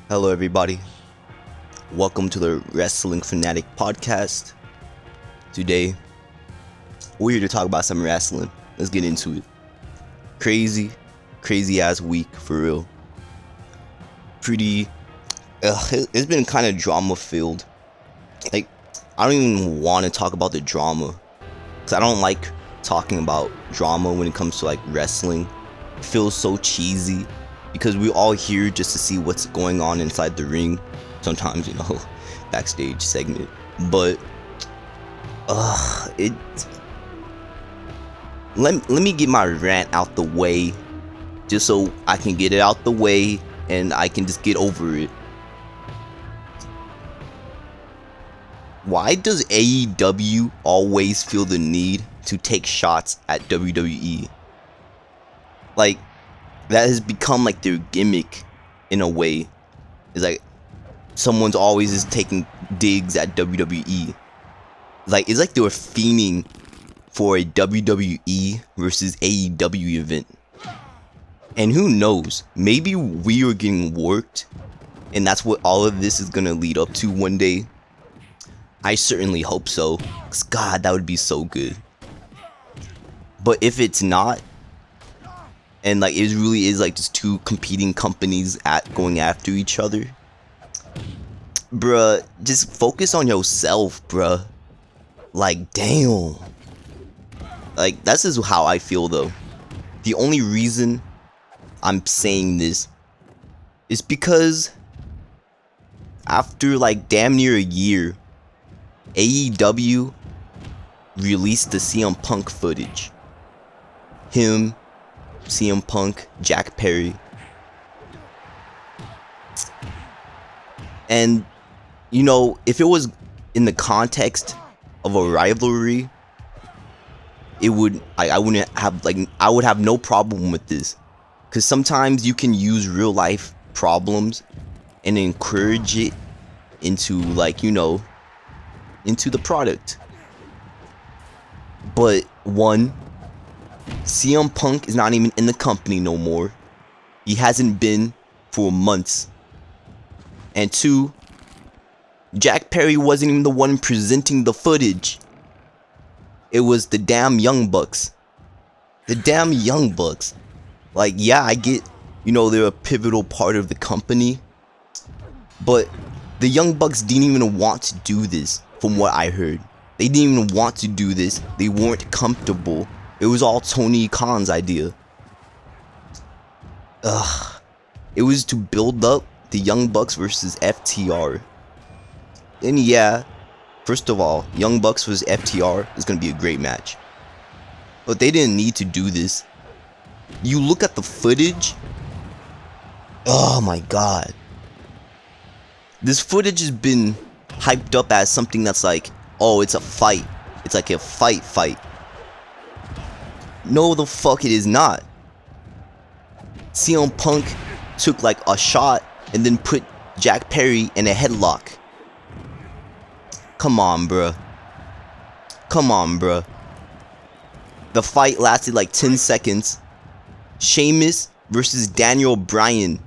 Hello, everybody. Welcome to the Wrestling Fanatic Podcast. Today, we're here to talk about some wrestling. Let's get into it. Crazy ass week for real. It's been kind of drama filled. Like, I don't even want to talk about the drama, because I don't like talking about drama when it comes to like wrestling. It feels so cheesy. Because we're all here just to see what's going on inside the ring. Sometimes, backstage segment. But, let me get my rant out the way. Just so I can get it out the way and I can just get over it. Why does AEW always feel the need to take shots at WWE? Like, that has become like their gimmick in a way. It's like someone's always just taking digs at WWE. Like, it's like they were fiending for a WWE versus AEW event. And who knows, maybe we are getting worked and that's what all of this is gonna lead up to one day. I certainly hope so, because God, that would be so good. But if it's not, and like it really is like just two competing companies going after each other, bruh, just focus on yourself, bruh. Like, damn. Like, that's just how I feel though. The only reason I'm saying this is because after like damn near a year, AEW released the CM Punk footage. Him, CM Punk, Jack Perry. And, if it was in the context of a rivalry, it would, I would have no problem with this. Because sometimes you can use real life problems and encourage it into, into the product. But, one, CM Punk is not even in the company no more. He hasn't been for months. And two, Jack Perry wasn't even the one presenting the footage. It was the damn Young Bucks. The damn Young Bucks. Like, yeah, I get, they're a pivotal part of the company. But the Young Bucks didn't even want to do this, from what I heard. They didn't even want to do this. They weren't comfortable. It was all Tony Khan's idea. It was to build up the Young Bucks versus FTR. And yeah, first of all, Young Bucks versus FTR is going to be a great match. But they didn't need to do this. You look at the footage. Oh my god. This footage has been hyped up as something that's like, oh, it's a fight. It's like a fight. No, the fuck it is not. CM Punk took like a shot and then put Jack Perry in a headlock. Come on, bruh. The fight lasted like 10 seconds. Sheamus versus Daniel Bryan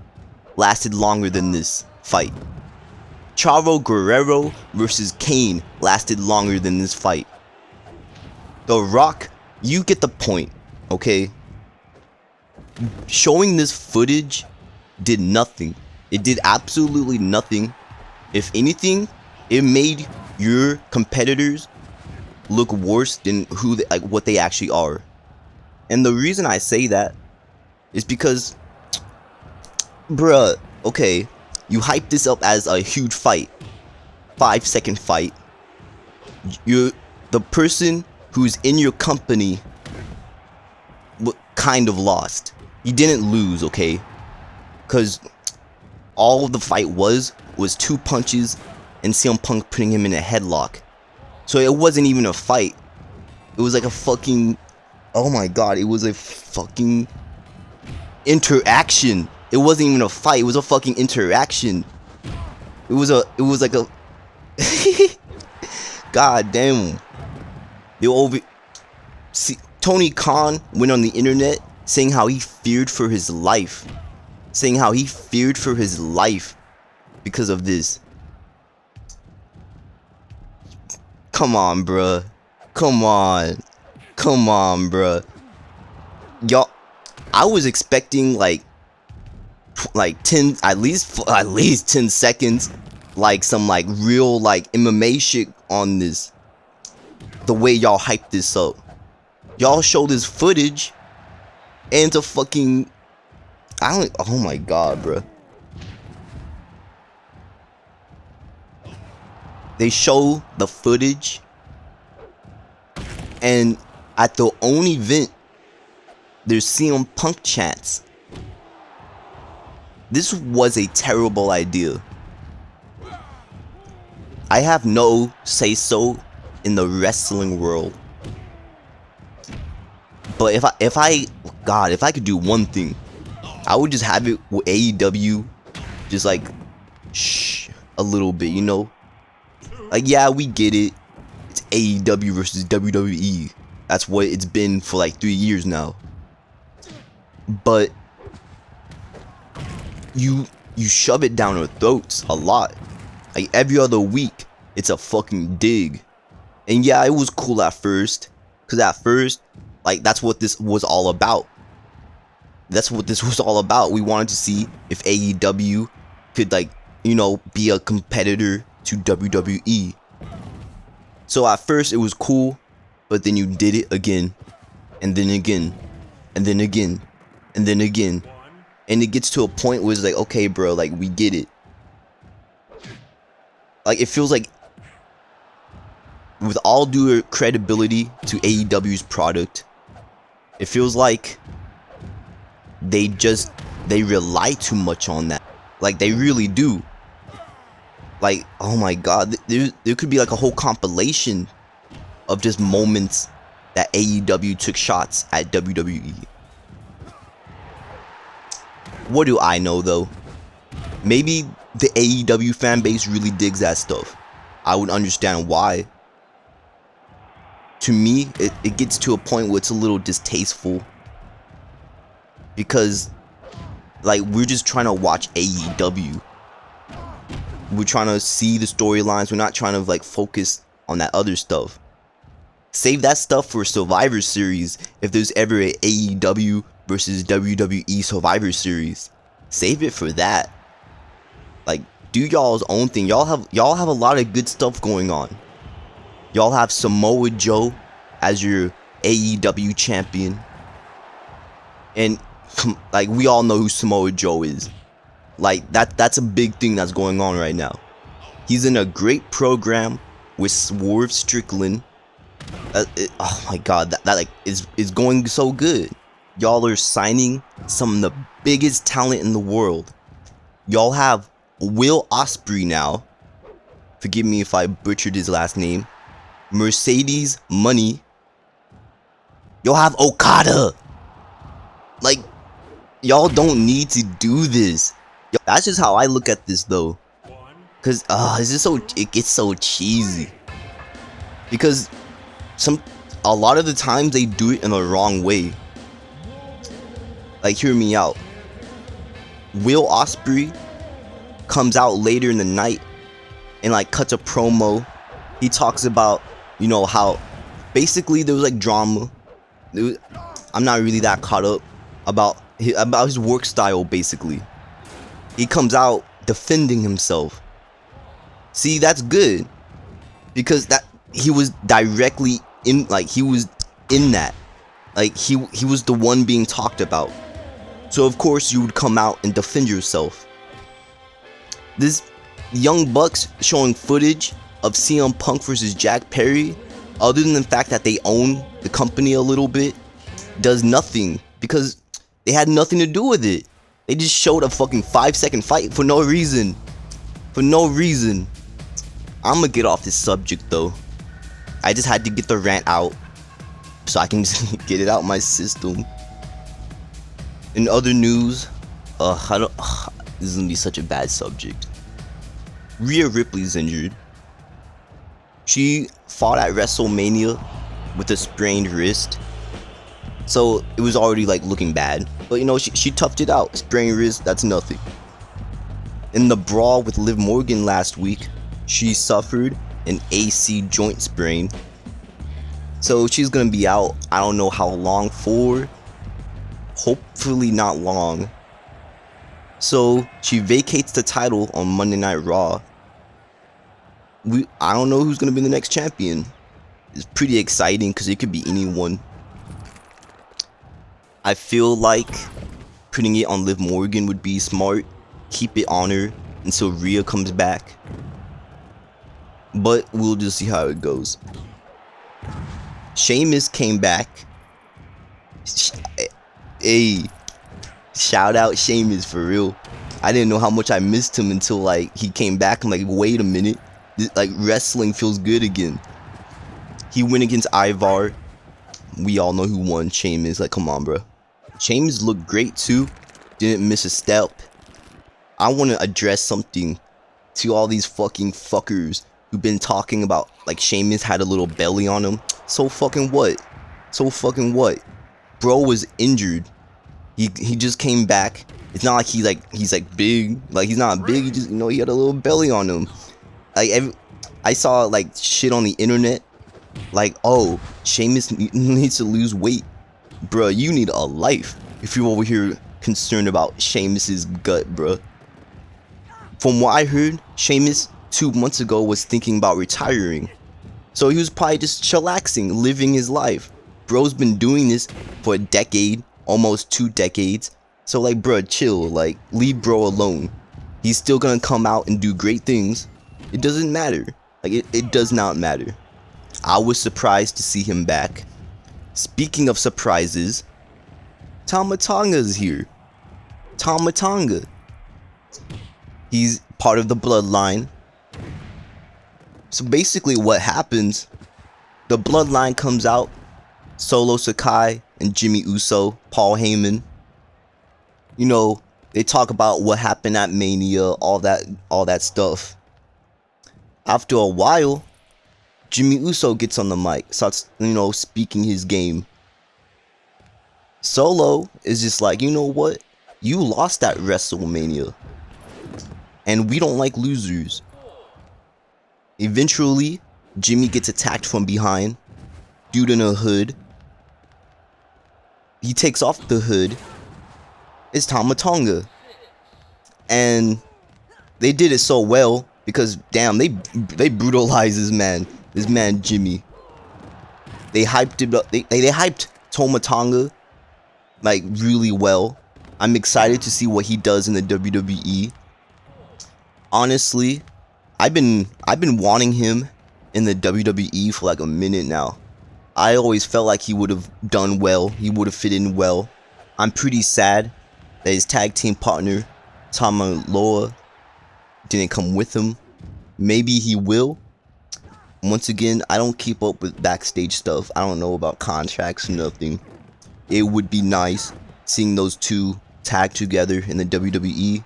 lasted longer than this fight. Chavo Guerrero versus Kane lasted longer than this fight. The Rock, you get the point, okay? Showing this footage did nothing. It did absolutely nothing. If anything, it made your competitors look worse than what they actually are. And the reason I say that is because, bruh, okay, you hype this up as a huge fight, 5-second fight. The person who's in your company kind of lost. He didn't lose, okay? Because all the fight was 2 punches and CM Punk putting him in a headlock. So it wasn't even a fight. It was like a fucking, oh my god, it was a fucking interaction. It wasn't even a fight, it was a fucking interaction. It was like a god damn. Tony Khan went on the internet saying how he feared for his life. because of this. Come on, bruh. Come on. Come on, bruh. Y'all, I was expecting like 10, at least 10 seconds, like some like real like MMA shit on this. The way y'all hyped this up. Y'all show this footage and to fucking, oh my god, bruh. They show the footage, and at their own event, there's CM Punk chants. This was a terrible idea. I have no say-so in the wrestling world, but if I could do one thing, I would just have it with AEW, just like shh a little bit, you know. Like, yeah, we get it. It's AEW versus WWE. That's what it's been for like 3 years now. But you shove it down our throats a lot. Like every other week, it's a fucking dig. And yeah, it was cool at first, cause at first, like that's what this was all about. That's what this was all about. We wanted to see if AEW could, like, you know, be a competitor to WWE. So at first it was cool, but then you did it again, and then again, and then again, and then again, and it gets to a point where it's like, okay, bro, like we get it. Like it feels like, with all due credibility to AEW's product, it feels like they rely too much on that. Like they really do. Like, oh my god, there could be like a whole compilation of just moments that AEW took shots at WWE. What do I know though? Maybe the AEW fan base really digs that stuff. I would understand why. To me, it gets to a point where it's a little distasteful. Because, like, we're just trying to watch AEW. We're trying to see the storylines. We're not trying to like focus on that other stuff. Save that stuff for Survivor Series. If there's ever a AEW versus WWE Survivor Series, save it for that. Like, do y'all's own thing. Y'all have a lot of good stuff going on. Y'all have Samoa Joe as your AEW champion, and like we all know who Samoa Joe is. Like that's a big thing that's going on right now. He's in a great program with Swerve Strickland. Oh my god, that like is going so good. Y'all are signing some of the biggest talent in the world. Y'all have Will Ospreay now. Forgive me if I butchered his last name. Mercedes Money. Y'all have Okada. Like, y'all don't need to do this. That's just how I look at this though. Cause it's just it gets so cheesy. Because a lot of the times they do it in the wrong way. Like, hear me out. Will Ospreay comes out later in the night and like cuts a promo. He talks about, you know, how basically there was like drama. I'm not really that caught up about his work style. Basically, he comes out defending himself. See, that's good, because that he was directly in, like he was in that, like he was the one being talked about. So of course you would come out and defend yourself. This Young Bucks showing footage of CM Punk versus Jack Perry, other than the fact that they own the company a little bit, does nothing, because they had nothing to do with it. They just showed a fucking 5-second fight for no reason. For no reason. I'm gonna get off this subject though. I just had to get the rant out so I can just get it out my system. In other news, this is gonna be such a bad subject. Rhea Ripley's injured. She fought at WrestleMania with a sprained wrist, so it was already like looking bad. But you know, she toughed it out. Sprained wrist, that's nothing. In the brawl with Liv Morgan last week, she suffered an AC joint sprain. So she's gonna be out, I don't know how long for. Hopefully not long. So she vacates the title on Monday Night Raw. I don't know who's gonna be the next champion. It's pretty exciting because it could be anyone. I feel like putting it on Liv Morgan would be smart. Keep it on her until Rhea comes back. But we'll just see how it goes. Sheamus came back. Hey, shout out Sheamus for real. I didn't know how much I missed him until like he came back. I'm like, wait a minute, like wrestling feels good again. He went against Ivar. We all know who won. Sheamus. Like, come on, bro. Sheamus looked great too. Didn't miss a step. I want to address something to all these fucking fuckers who've been talking about like Sheamus had a little belly on him. So fucking what? So fucking what? Bro was injured. He just came back. It's not like he's like big. Like, he's not big. He just, you know, he had a little belly on him. Like, I saw like shit on the internet. Like, oh, Sheamus needs to lose weight. Bruh, you need a life if you're over here concerned about Sheamus's gut, bruh. From what I heard, Sheamus 2 months ago was thinking about retiring. So he was probably just chillaxing, living his life. Bro's been doing this for a decade, almost 2 decades. So like, bruh, chill, like, leave bro alone. He's still gonna come out and do great things. It doesn't matter. Like, it does not matter. I was surprised to see him back. Speaking of surprises, Tama Tonga's here. Tama Tonga. He's part of the bloodline. So basically what happens, the bloodline comes out, Solo Sakai and Jimmy Uso, Paul Heyman. You know, they talk about what happened at Mania, all that stuff. After a while, Jimmy Uso gets on the mic, starts, you know, speaking his game. Solo is just like, you know what? You lost at WrestleMania. And we don't like losers. Eventually, Jimmy gets attacked from behind. Dude in a hood. He takes off the hood. It's Tama Tonga. And they did it so well because, damn, they brutalized this man Jimmy. They hyped it up. They hyped Tama Tonga like really well. I'm excited to see what he does in the WWE. Honestly, I've been wanting him in the WWE for like a minute now. I always felt like he would have done well. He would have fit in well. I'm pretty sad that his tag team partner, Tama Loa, didn't come with him. Maybe he will. Once again, I don't keep up with backstage stuff. I don't know about contracts or nothing. It would be nice seeing those two tag together in the WWE.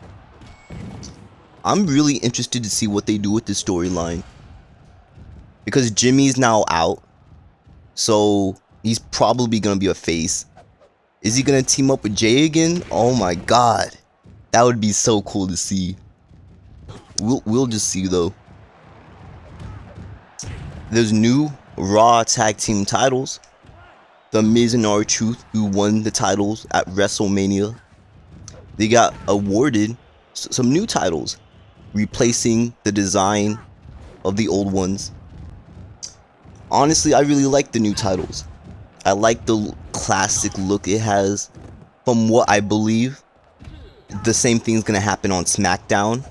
I'm really interested to see what they do with this storyline. Because Jimmy's now out. So he's probably going to be a face. Is he going to team up with Jay again? Oh my god. That would be so cool to see. We'll just see though. There's new Raw tag team titles. The Miz and R-Truth, who won the titles at WrestleMania, they got awarded some new titles, replacing the design of the old ones. Honestly, I really like the new titles. I like the classic look it has. From what I believe, the same thing's gonna happen on SmackDown.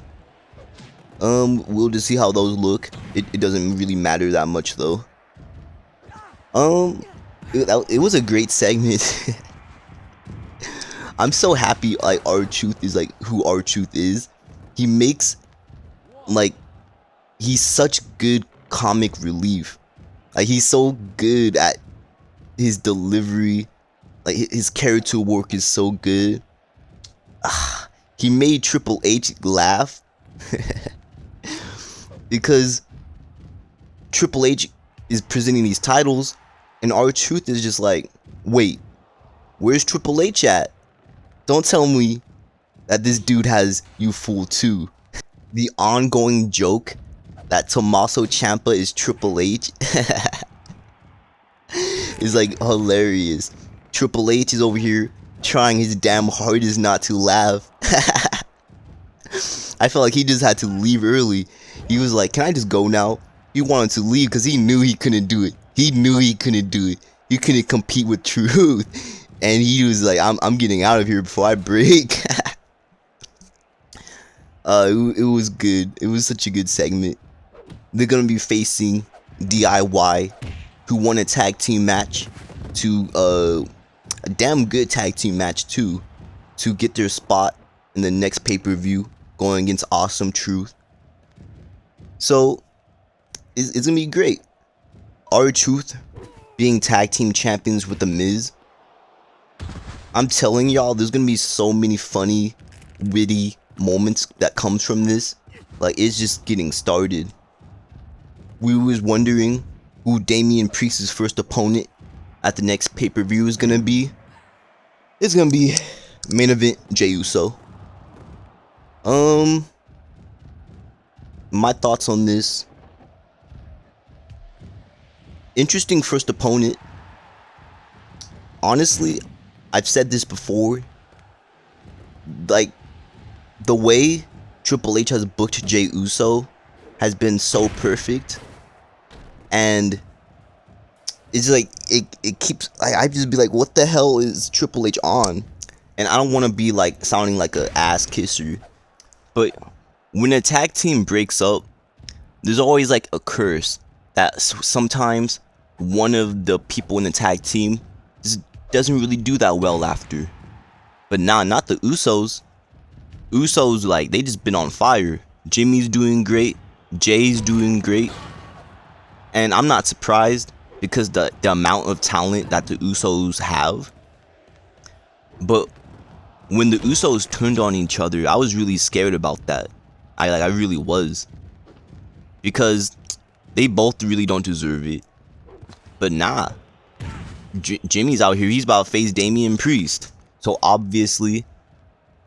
We'll just see how those look. It doesn't really matter that much though. It was a great segment. I'm so happy like R-Truth is like who R-Truth is. He makes like, he's such good comic relief. Like, he's so good at his delivery. Like, his character work is so good. He made Triple H laugh. Because Triple H is presenting these titles and R-Truth is just like, wait, where's Triple H at? Don't tell me that this dude has you fooled too. the ongoing joke that Tommaso Ciampa is Triple H is like hilarious. Triple H is over here trying his damn hardest not to laugh. I felt like he just had to leave early. He was like, "Can I just go now?" He wanted to leave because he knew he couldn't do it. He knew he couldn't do it. He couldn't compete with Truth. And he was like, I'm getting out of here before I break. It was good. It was such a good segment. They're going to be facing DIY, who won a tag team match to a damn good tag team match too, to get their spot in the next pay-per-view going against Awesome Truth. So it's going to be great. R-Truth being tag team champions with The Miz. I'm telling y'all, there's gonna be so many funny, witty moments that comes from this. Like, it's just getting started. We was wondering who Damian Priest's first opponent at the next pay-per-view is gonna be. It's gonna be main event Jey Uso. My thoughts on this. Interesting first opponent. Honestly, I've said this before. Like, the way Triple H has booked Jey Uso has been so perfect. And it's like, it keeps, I just be like, what the hell is Triple H on? And I don't want to be like sounding like a ass kisser, but when a tag team breaks up, there's always like a curse that sometimes one of the people in the tag team just doesn't really do that well after. But nah, not the Usos. Usos, like, they just been on fire. Jimmy's doing great. Jay's doing great. And I'm not surprised because the amount of talent that the Usos have. But when the Usos turned on each other, I was really scared about that. I really was. Because they both really don't deserve it. But nah. Jimmy's out here. He's about to face Damian Priest. So obviously,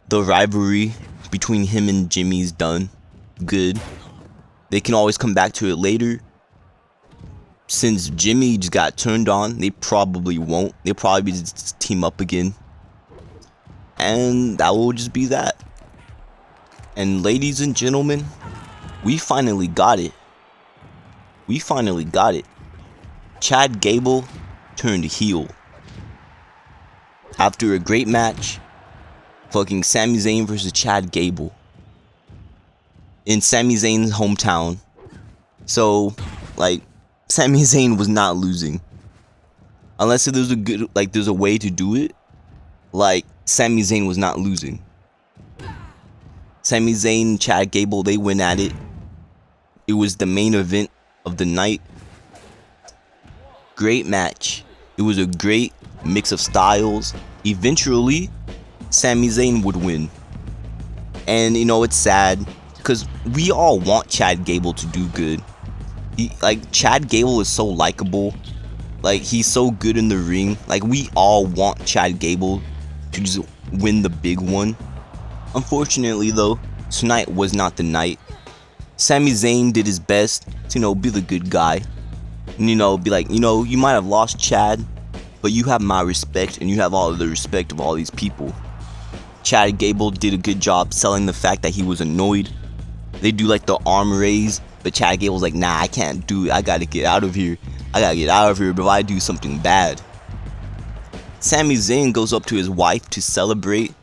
the rivalry between him and Jimmy's done. Good. They can always come back to it later. Since Jimmy just got turned on, they probably won't. They'll probably just team up again. And that will just be that. And ladies and gentlemen, we finally got it. We finally got it. Chad Gable turned heel. After a great match, fucking Sami Zayn versus Chad Gable. In Sami Zayn's hometown. So, like, Sami Zayn was not losing. Unless there's a good, like, there's a way to do it. Like, Sami Zayn was not losing. Sami Zayn, Chad Gable, they went at it. It was the main event of the night. Great match. It was a great mix of styles. Eventually, Sami Zayn would win. And, you know, it's sad because we all want Chad Gable to do good. Chad Gable is so likable. Like, he's so good in the ring. Like, we all want Chad Gable to just win the big one. Unfortunately, though, tonight was not the night. Sami Zayn did his best to, you know, be the good guy. And, you know, be like, you know, you might have lost Chad, but you have my respect, and you have all of the respect of all these people. Chad Gable did a good job selling the fact that he was annoyed. They do like the arm raise, but Chad Gable's like, nah, I can't do it. I gotta get out of here. I gotta get out of here before I do something bad. Sami Zayn goes up to his wife to celebrate,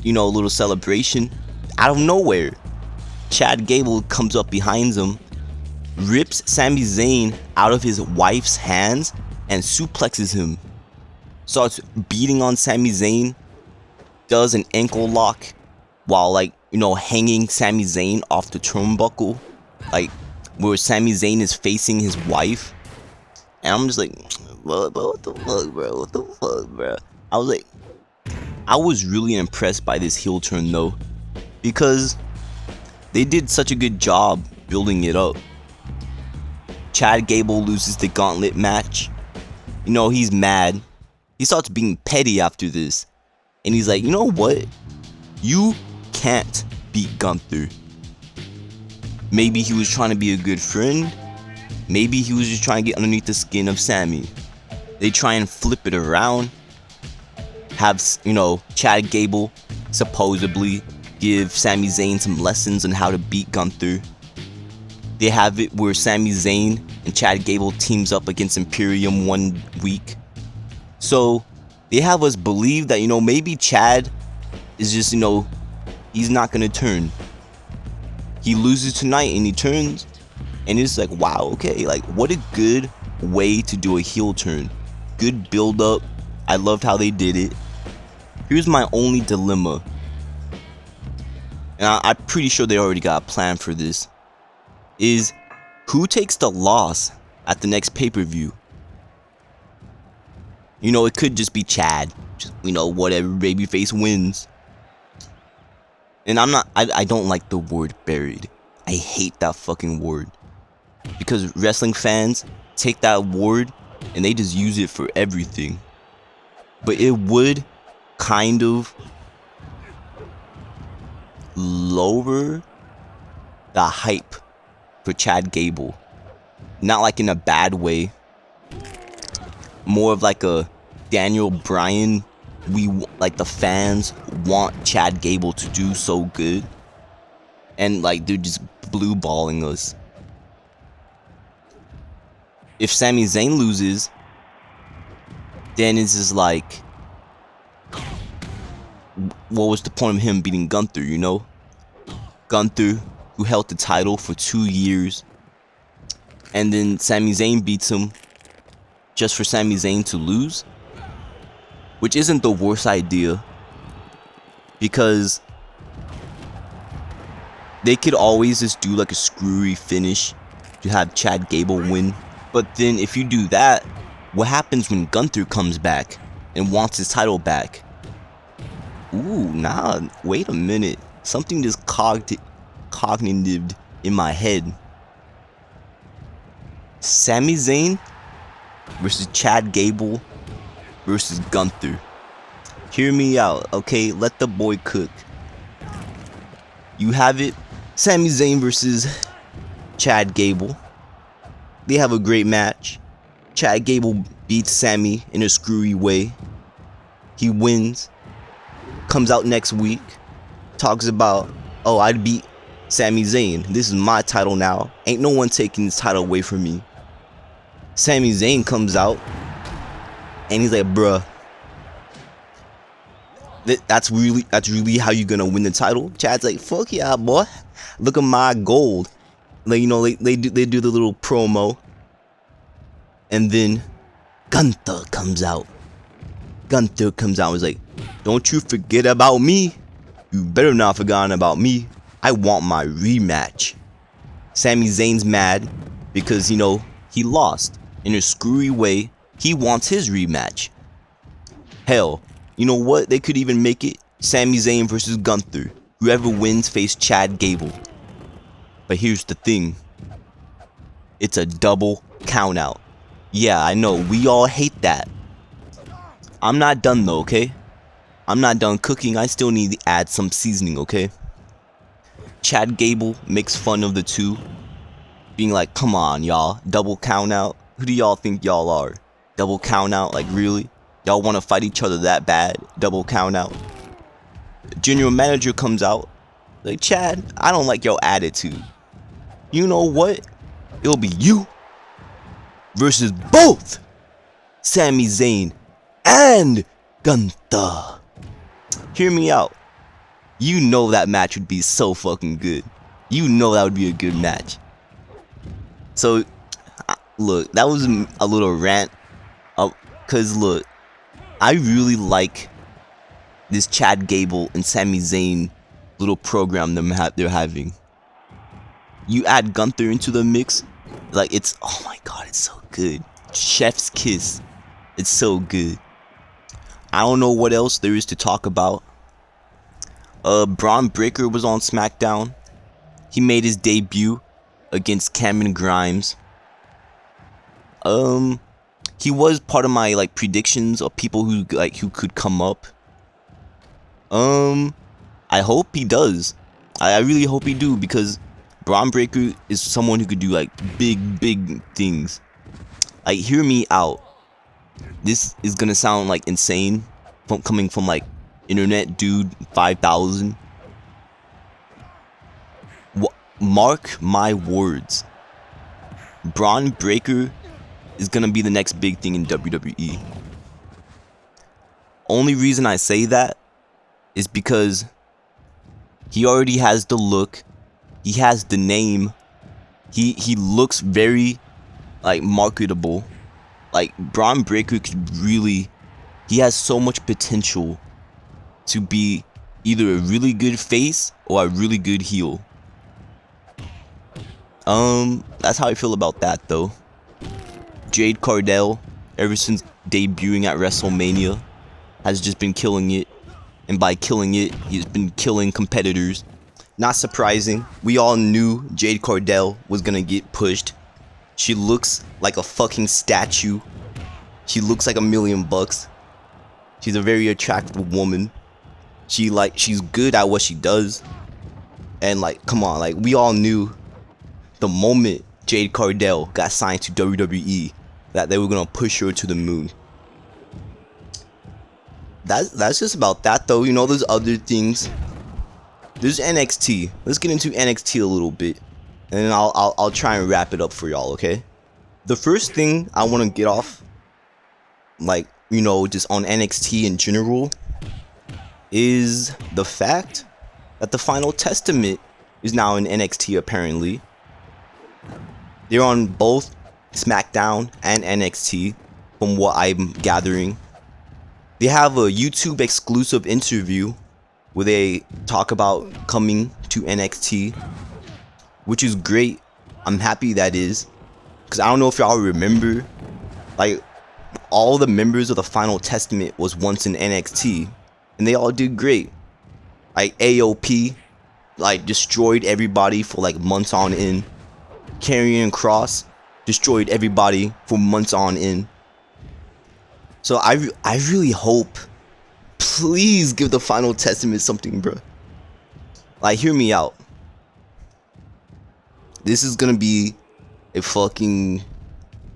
you know, a little celebration. Out of nowhere, Chad Gable comes up behind him, rips Sami Zayn out of his wife's hands, and suplexes him. Starts beating on Sami Zayn, does an ankle lock while, like, you know, hanging Sami Zayn off the turnbuckle, like where Sami Zayn is facing his wife. And I'm just like, what the fuck, bro? What the fuck, bro? I was like, I was really impressed by this heel turn though, because they did such a good job building it up. Chad Gable loses the gauntlet match. You know, he's mad. He starts being petty after this. And he's like, you know what? You can't beat Gunther. Maybe he was trying to be a good friend. Maybe he was just trying to get underneath the skin of Sami. They try and flip it around. Have, you know, Chad Gable supposedly give Sami Zayn some lessons on how to beat Gunther. They have it where Sami Zayn and Chad Gable teams up against Imperium one week. So they have us believe that, you know, maybe Chad is just, you know, he's not gonna turn. He loses tonight and he turns, and it's like, wow, okay, like what a good way to do a heel turn. Good build up. I loved how they did it. Here's my only dilemma, and I'm pretty sure they already got a plan for this, is who takes the loss at the next pay-per-view? You know, it could just be Chad. Just, you know, whatever, babyface wins. And I don't like the word buried. I hate that fucking word. Because wrestling fans take that word and they just use it for everything. But it would kind of lower the hype for Chad Gable. Not like in a bad way. More of like a Daniel Bryan, like the fans want Chad Gable to do so good, and like they're just blue balling us. If Sami Zayn loses, then it's just like, what was the point of him beating Gunther, you know? Gunther, who held the title for 2 years, and then Sami Zayn beats him just for Sami Zayn to lose, which isn't the worst idea, because they could always just do like a screwy finish to have Chad Gable win. But then if you do that, what happens when Gunther comes back and wants his title back? Ooh, nah, wait a minute. Something just cognitive in my head. Sami Zayn versus Chad Gable versus Gunther. Hear me out, okay? Let the boy cook. You have it, Sami Zayn versus Chad Gable. They have a great match. Chad Gable beats Sami in a screwy way. He wins. Comes out next week. Talks about, oh, I beat Sami Zayn. This is my title now. Ain't no one taking this title away from me. Sami Zayn comes out and he's like, bruh, that's really how you gonna win the title? Chad's like, fuck yeah, boy. Look at my gold. Like, you know, they do the little promo, and then Gunther comes out. Gunther comes out and is like, don't you forget about me. You better not forget about me. I want my rematch. Sami Zayn's mad because, you know, he lost in a screwy way. He wants his rematch. Hell, you know what? They could even make it Sami Zayn versus Gunther. Whoever wins face Chad Gable. But here's the thing. It's a double count out. Yeah, I know. We all hate that. I'm not done though, okay? I'm not done cooking. I still need to add some seasoning, okay? Chad Gable makes fun of the two, being like, come on, y'all. Double count out? Who do y'all think y'all are? Double count out? Like, really? Y'all want to fight each other that bad? Double count out? General manager comes out. Like, Chad, I don't like your attitude. You know what? It'll be you versus both Sami Zayn and Gunther. Hear me out. You know that match would be so fucking good. You know that would be a good match. So, look, that was a little rant. Cause look, I really like this Chad Gable and Sami Zayn little program they're having. You add Gunther into the mix, like it's, oh my god, it's so good. Chef's kiss. It's so good. I don't know what else there is to talk about. Braun Breaker was on SmackDown. He made his debut against Cameron Grimes. He was part of my like predictions of people who could come up. I hope he does. I really hope he do, because Braun Breaker is someone who could do like big things. Like, hear me out. This is gonna sound like insane coming from like internet dude 5000. Mark my words. Braun Breaker is gonna be the next big thing in WWE. Only reason I say that is because he already has the look, he has the name, he looks very like marketable. Like, Braun Breaker could really, he has so much potential to be either a really good face or a really good heel. That's how I feel about that though. Jade Cargill, ever since debuting at WrestleMania, has just been killing it. And by killing it, he's been killing competitors. Not surprising. We all knew Jade Cargill was gonna get pushed. She looks like a fucking statue. She looks like $1,000,000. She's a very attractive woman. She's good at what she does. And like, come on, like, we all knew the moment Jade Cargill got signed to WWE that they were gonna push her to the moon. That's just about that though. You know, there's other things. There's NXT. Let's get into NXT a little bit, and then I'll try and wrap it up for y'all. Okay. The first thing I want to get off, like, you know, just on NXT in general, is the fact that the Final Testament is now in NXT apparently. They're on both SmackDown and NXT, from what I'm gathering. They have a YouTube exclusive interview where they talk about coming to NXT, which is great. I'm happy that is, because I don't know if y'all remember, like, all the members of the Final Testament was once in NXT, and they all did great. Like, AOP, like, destroyed everybody for like months on end. Karrion Kross destroyed everybody for months on end. So I really hope, please give the Final Testament something, bro. Like, hear me out. This is gonna be a fucking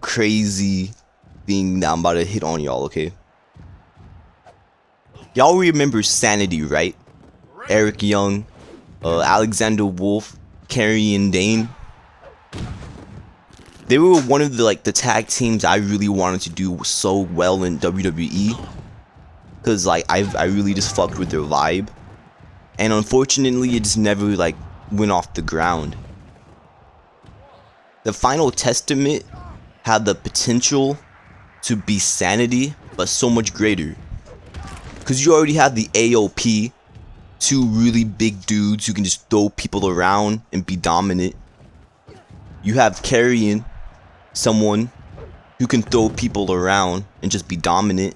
crazy thing that I'm about to hit on y'all, okay? Y'all remember Sanity, right? Eric Young, Alexander Wolf, Karrion Dane. They were one of the the tag teams I really wanted to do so well in WWE, cause like I really just fucked with their vibe, and unfortunately it just never like went off the ground. The Final Testament had the potential to be Sanity, but so much greater, cause you already have the AOP, two really big dudes who can just throw people around and be dominant. You have Karrion, someone who can throw people around and just be dominant.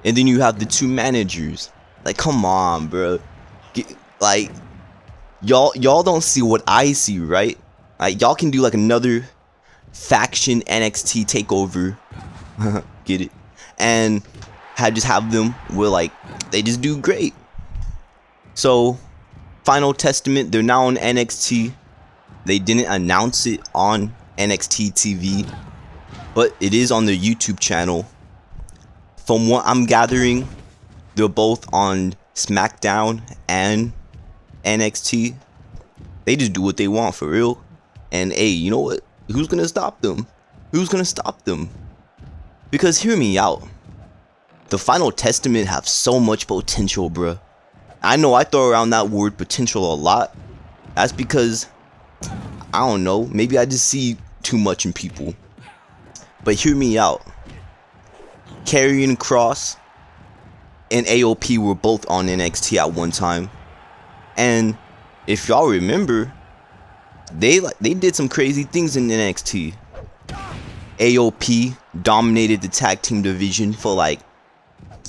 And then you have the two managers. Like, come on, bro. Like, y'all don't see what I see, right? Like, y'all can do like another faction NXT takeover. Get it? And just have them where like they just do great. So, Final Testament, they're now on NXT. They didn't announce it on NXT TV, but it is on their YouTube channel. From what I'm gathering, they're both on SmackDown and NXT. They just do what they want for real. And hey, you know what? Who's gonna stop them? Who's gonna stop them? Because hear me out. The Final Testament have so much potential, bruh. I know I throw around that word potential a lot. That's because, I don't know, maybe I just see too much in people. But hear me out. Karrion Kross and AOP were both on NXT at one time. And if y'all remember, they did some crazy things in NXT. AOP dominated the tag team division for like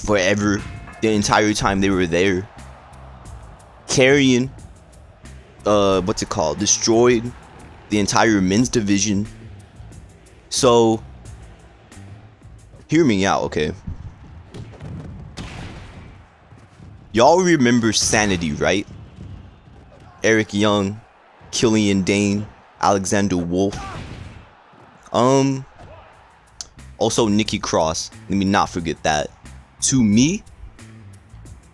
forever, the entire time they were there. Karrion, destroyed the entire men's division. So, hear me out, okay? Y'all remember Sanity, right? Eric Young, Killian Dane, Alexander Wolf. Also Nikki Cross. Let me not forget that. To me,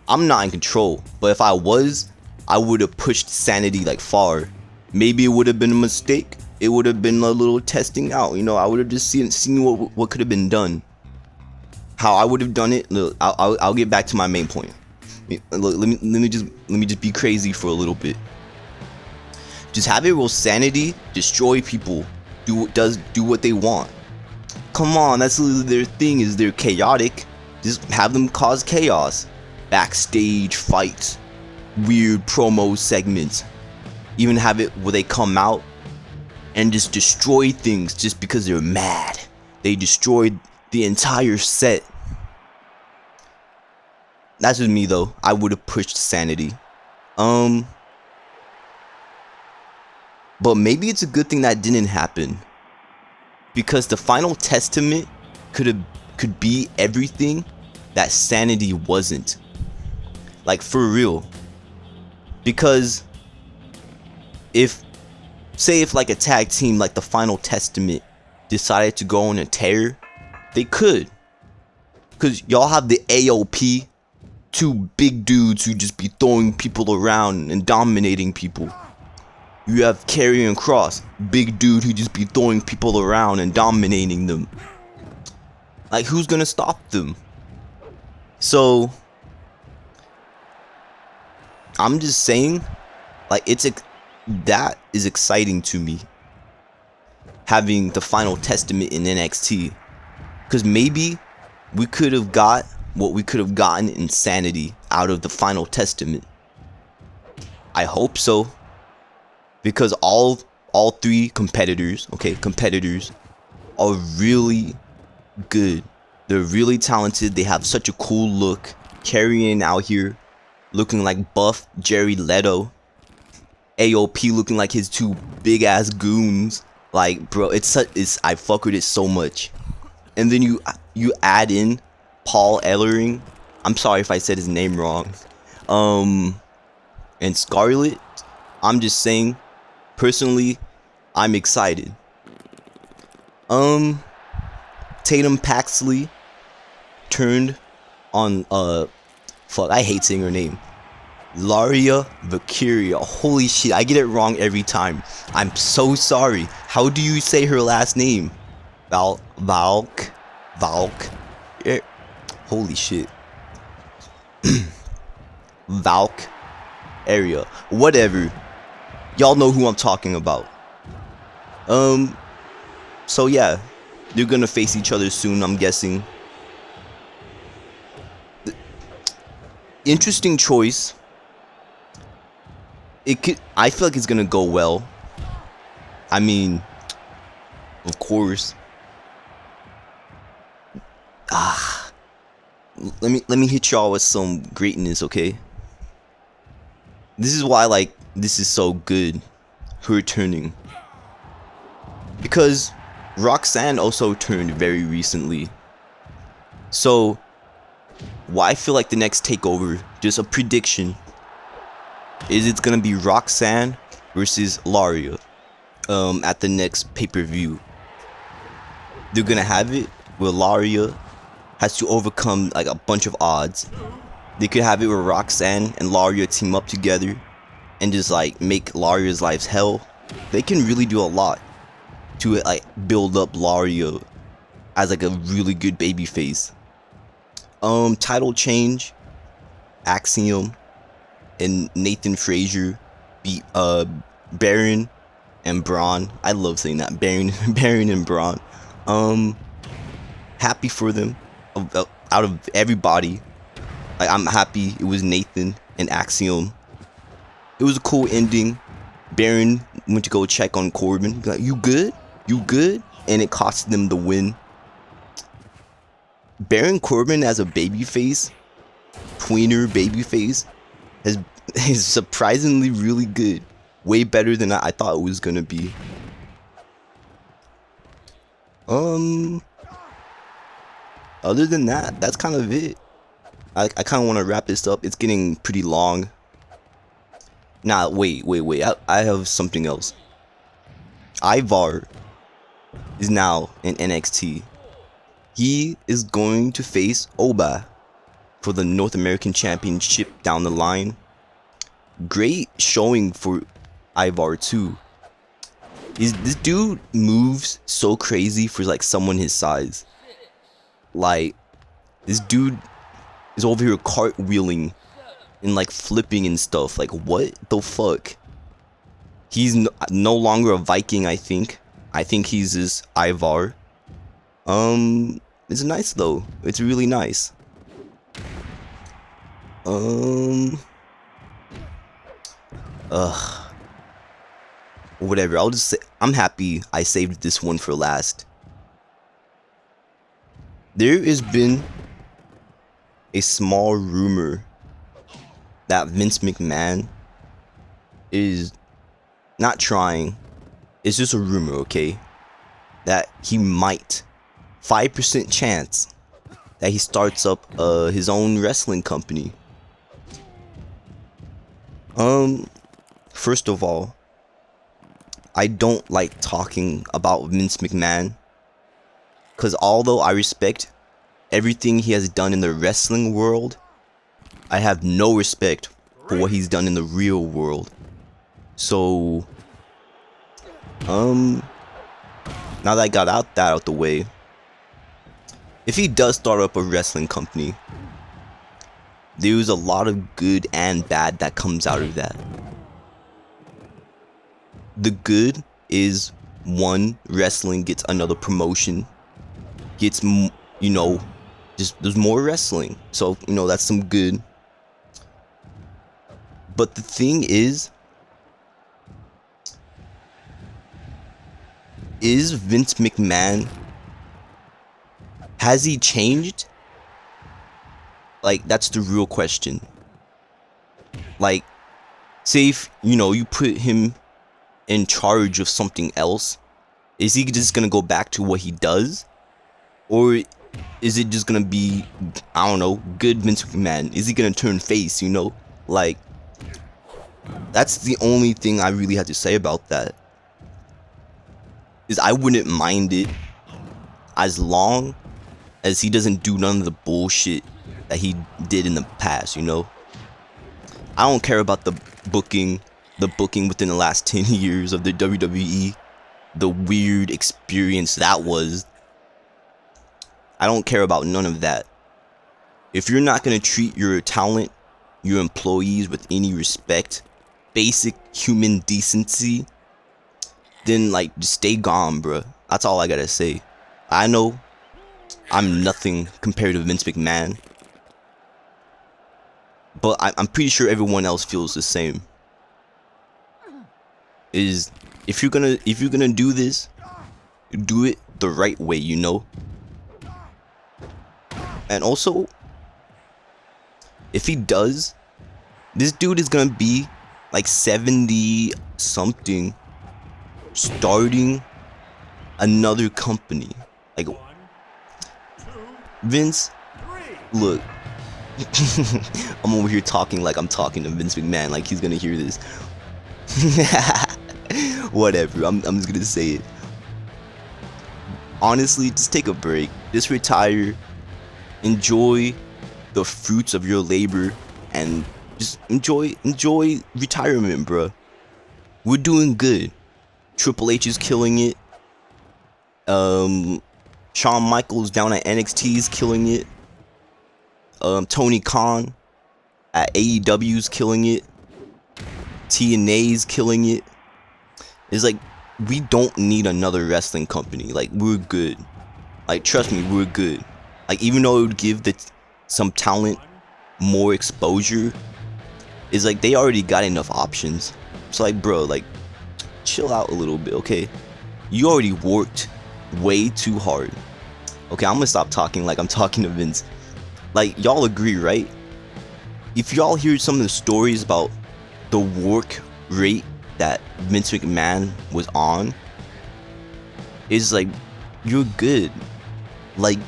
I'm not in control, but if I was, I would have pushed Sanity like far. Maybe it would have been a mistake. It would have been a little testing out. You know, I would have just seen what could have been done. How I would have done it. Look, I'll get back to my main point. Look, let me just be crazy for a little bit. Just have it where Sanity destroy people, do what they want. Come on, that's literally their thing. Is they're chaotic. Just have them cause chaos. Backstage fights, weird promo segments. Even have it where they come out and just destroy things just because they're mad. They destroyed the entire set. That's just me though. I would have pushed Sanity. But maybe it's a good thing that didn't happen, because the Final Testament could be everything that Sanity wasn't. Like, for real. Because if like a tag team like the Final Testament decided to go on a tear, they could. Because y'all have the AOP, two big dudes who just be throwing people around and dominating people. You have Karrion Kross, big dude who just be throwing people around and dominating them. Like, who's gonna stop them? So I'm just saying, like, that is exciting to me, having the Final Testament in NXT, because maybe we could have got what we could have gotten in Sanity out of the Final Testament. I hope so, because all three competitors are really good. They're really talented. They have such a cool look. Karrion out here looking like buff Jerry Leto. AOP looking like his two big ass goons. Like, bro, I fuck with it so much. And then you add in Paul Ellering. I'm sorry if I said his name wrong. And Scarlett. I'm just saying, personally, I'm excited. Tatum Paxley turned on fuck, I hate saying her name. Laria Valkyria. Holy shit, I get it wrong every time. I'm so sorry. How do you say her last name? Valk. Yeah. Holy shit. Valk area. Whatever. Y'all know who I'm talking about. So yeah, they're gonna face each other soon, I'm guessing. Interesting choice. I feel like it's gonna go well. I mean, of course. Let me hit y'all with some greatness, okay? This is why, like, this is so good, her turning. Because Roxanne also turned very recently. So why I feel like the next takeover, just a prediction, is it's gonna be Roxanne versus Laria at the next pay-per-view. They're gonna have it where Laria has to overcome like a bunch of odds. They could have it where Roxanne and Laria team up together and just like make Laria's life hell. They can really do a lot to like build up Laria as like a really good babyface. Title change, Axiom and Nathan Frazier beat Baron and Braun. I love saying that, Baron and Braun. Happy for them. Out of everybody, like, I'm happy it was Nathan and Axiom. It was a cool ending. Baron went to go check on Corbin. Like, you good? You good? And it cost them the win. Baron Corbin as a babyface, tweener babyface, is surprisingly really good. Way better than I thought it was gonna be. Other than that, that's kind of it. I kind of want to wrap this up. It's getting pretty long. Nah, wait. I have something else. Ivar is now in NXT. He is going to face Oba for the North American Championship down the line. Great showing for Ivar too. This dude moves so crazy for like someone his size. Like, this dude is over here cartwheeling and like flipping and stuff. Like, what the fuck? He's no longer a Viking, I think. I think he's this Ivar. It's nice though. It's really nice. Whatever. I'll just say I'm happy I saved this one for last. There has been a small rumor that Vince McMahon is not trying. It's just a rumor, okay? That he might, 5% chance that he starts up his own wrestling company. First of all, I don't like talking about Vince McMahon, because although I respect everything he has done in the wrestling world, I have no respect for what he's done in the real world. So, now that I got that out the way, if he does start up a wrestling company, there's a lot of good and bad that comes out of that. The good is, one, wrestling gets another promotion, gets, you know, just there's more wrestling, so you know that's some good. But the thing is Vince McMahon, has he changed? Like, that's the real question. Like, say if, you know, you put him in charge of something else, is he just gonna go back to what he does? Or is it just gonna be, I don't know, good Vince McMahon? Is he gonna turn face, you know? Like, that's the only thing I really have to say about that. Is I wouldn't mind it as long as he doesn't do none of the bullshit that he did in the past, you know? I don't care about the booking within the last 10 years of the WWE, the weird experience that was. I don't care about none of that. If you're not gonna treat your talent, your employees with any respect, basic human decency, then like just stay gone, bruh. That's all I gotta say. I know I'm nothing compared to Vince McMahon, but I'm pretty sure everyone else feels the same. Is if you're gonna do this, do it the right way, you know? And also, if he does, this dude is gonna be like 70 something, starting another company. Like, Vince, look, I'm over here talking like I'm talking to Vince McMahon, like he's gonna hear this. Whatever, I'm just gonna say it. Honestly, just take a break. Just retire. Enjoy the fruits of your labor and just enjoy retirement, bruh. We're doing good. Triple H is killing it. Shawn Michaels down at NXT is killing it. Tony Khan at AEW is killing it. TNA's killing it. It's like, we don't need another wrestling company. Like, we're good. Like, trust me, we're good. Like, even though it would give some talent more exposure, it's like they already got enough options. So like, bro, like, chill out a little bit, okay? You already worked way too hard. Okay, I'm gonna stop talking like I'm talking to Vince. Like, y'all agree, right? If y'all hear some of the stories about the work rate that Vince McMahon was on, it's like, you're good. Like,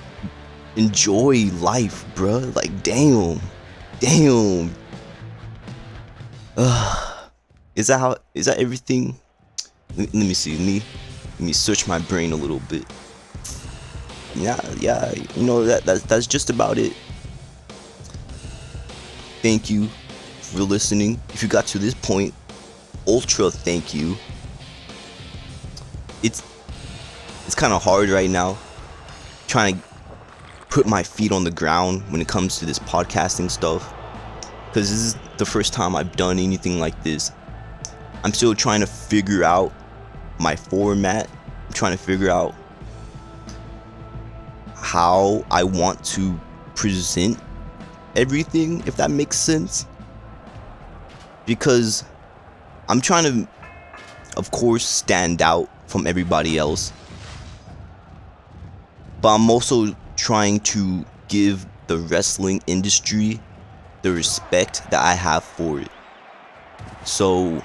enjoy life, bruh. Like, damn. Is that everything? Let me see. Let me search my brain a little bit. Yeah, you know, that's just about it. Thank you for listening. If you got to this point, ultra thank you. It's kind of hard right now trying to put my feet on the ground when it comes to this podcasting stuff, because this is the first time I've done anything like this. I'm still trying to figure out my format. I'm trying to figure out how I want to present everything, if that makes sense. Because I'm trying to, of course, stand out from everybody else, but I'm also trying to give the wrestling industry the respect that I have for it. So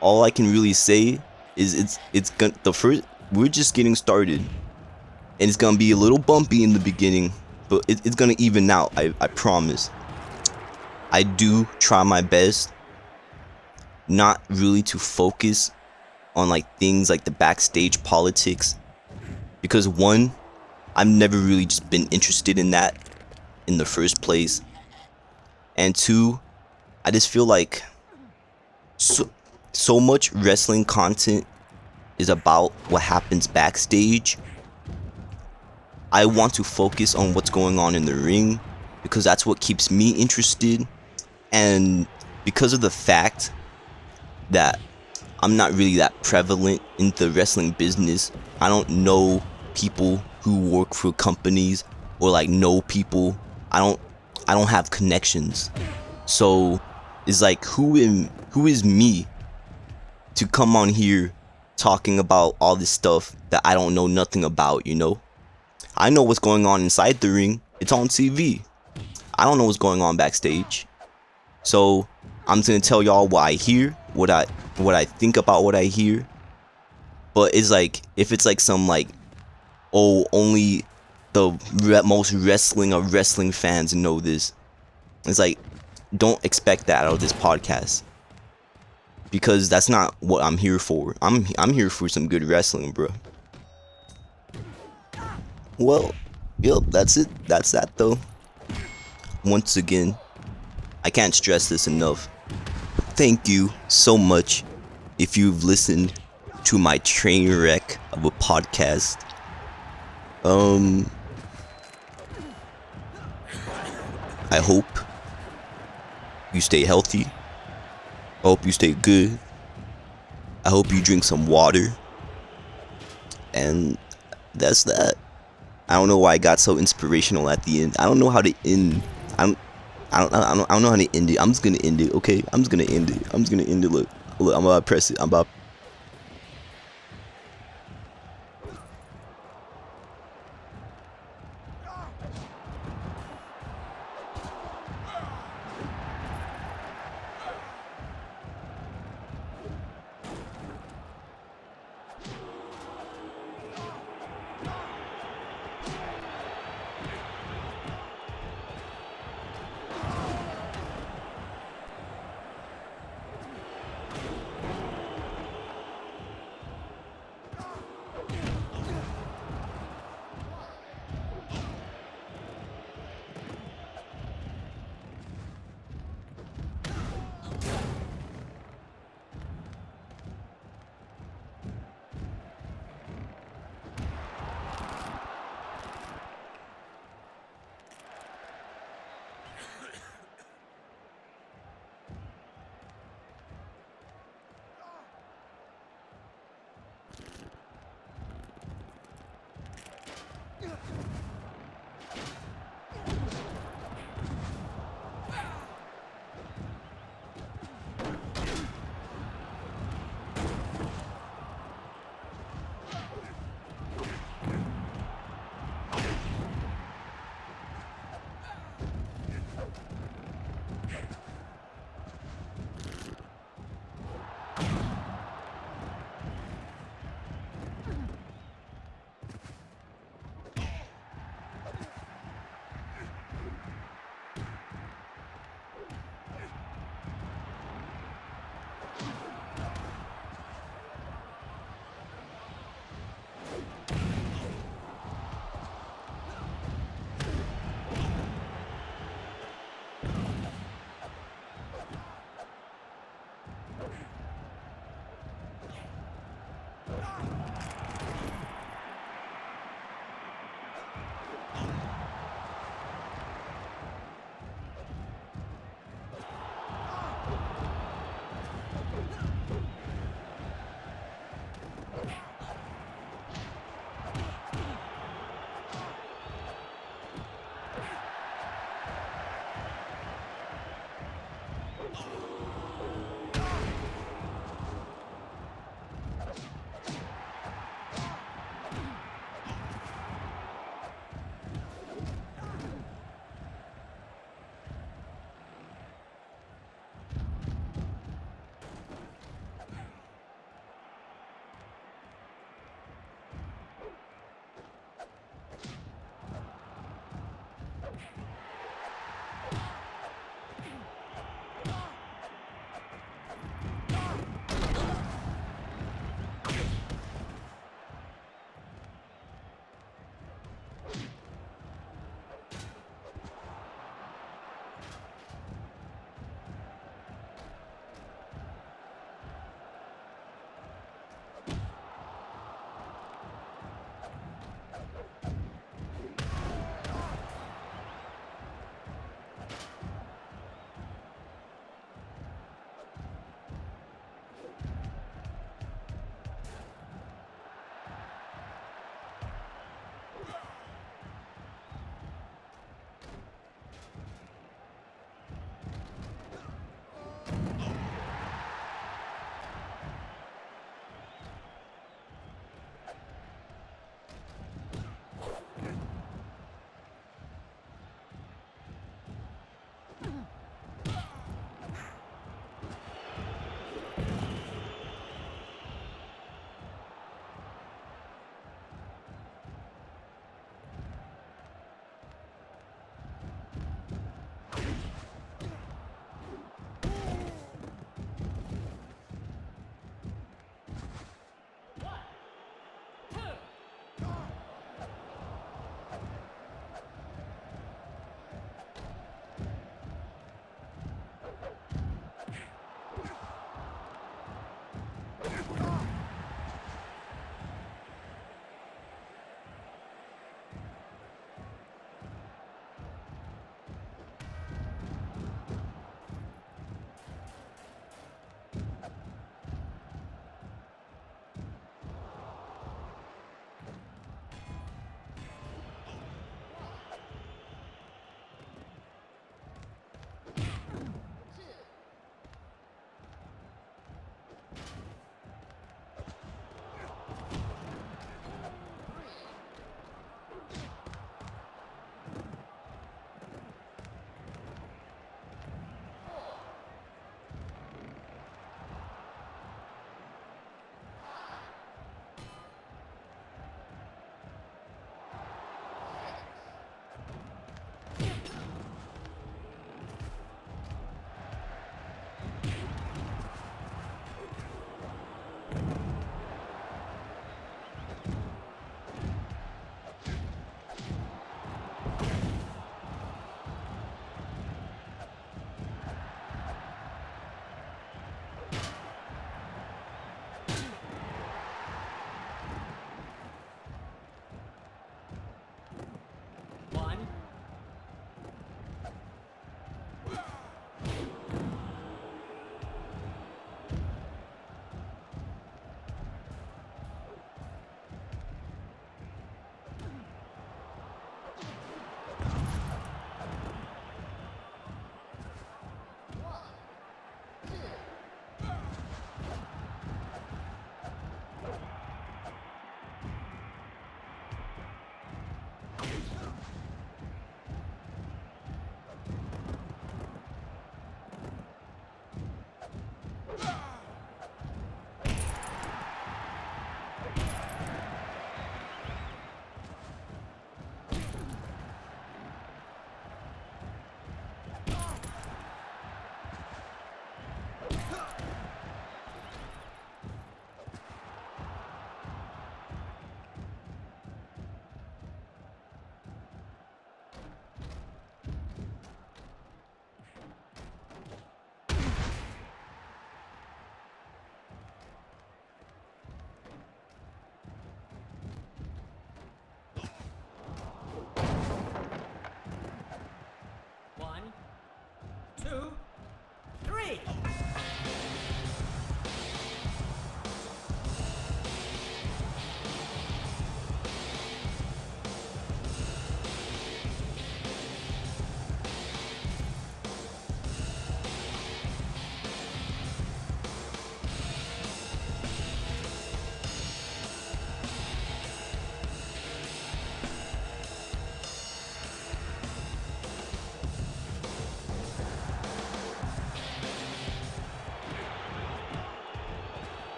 all I can really say is we're just getting started, and it's gonna be a little bumpy in the beginning, but it's gonna even out. I promise. I do try my best not really to focus on like things like the backstage politics, because one, I've never really just been interested in that in the first place, and two, I just feel like so much wrestling content is about what happens backstage. I want to focus on what's going on in the ring, because that's what keeps me interested, and because of the fact that I'm not really that prevalent in the wrestling business, I don't know people who work for companies or like know people. I don't have connections. So it's like, who is me to come on here talking about all this stuff that I don't know nothing about, you know? I know what's going on inside the ring. It's on TV. I don't know what's going on backstage. So I'm just gonna tell y'all what I hear, what I think about what I hear. But it's like, if it's like some like, oh, only the most wrestling of wrestling fans know this, it's like, don't expect that out of this podcast, because that's not what I'm here for. I'm here for some good wrestling, bro. Well, yep, that's it. That's that though. Once again, I can't stress this enough. Thank you so much if you've listened to my train wreck of a podcast. I hope you stay healthy. I hope you stay good. I hope you drink some water. And that's that. I don't know why I got so inspirational at the end. I don't know how to end. I don't know how to end it. I'm just gonna end it, okay? I'm just gonna end it. Look, I'm about to press it.